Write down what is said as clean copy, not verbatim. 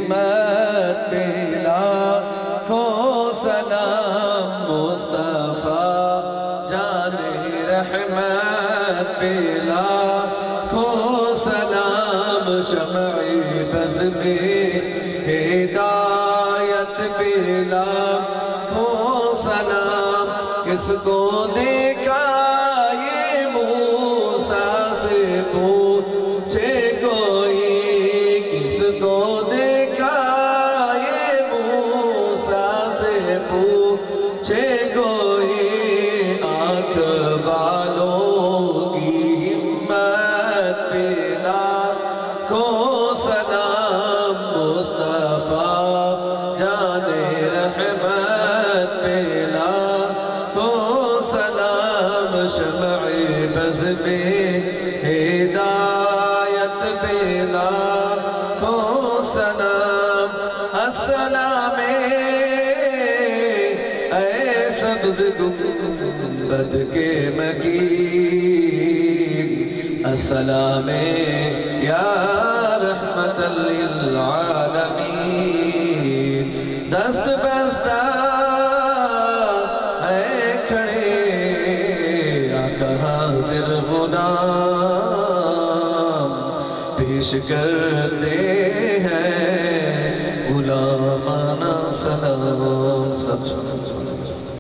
ہمت پہ لاکھوں سلام مصطفیٰ جان رحمت پہ لاکھوں سلام شمع بز میں ہدایت پہ لاکھوں سلام کس کو دیکھا یہ موسیٰ سے پوچھے کوئی کس کو دیکھا یہ موسیٰ سے پوچھے کوئی آنکھ والوں کی ہمت پہ لاکھوں سلام مصطفیٰ جان رحمت پہ لاکھوں سلام شمع بز میں ہدایت پہ لاکھوں سلام السلام اے سبز گنبد کے مکین السلام یا رحمت للعالمین دست بستہ ہے کھڑے آقا حاضر غلام پیش کرتے ہیں غلامانہ سلام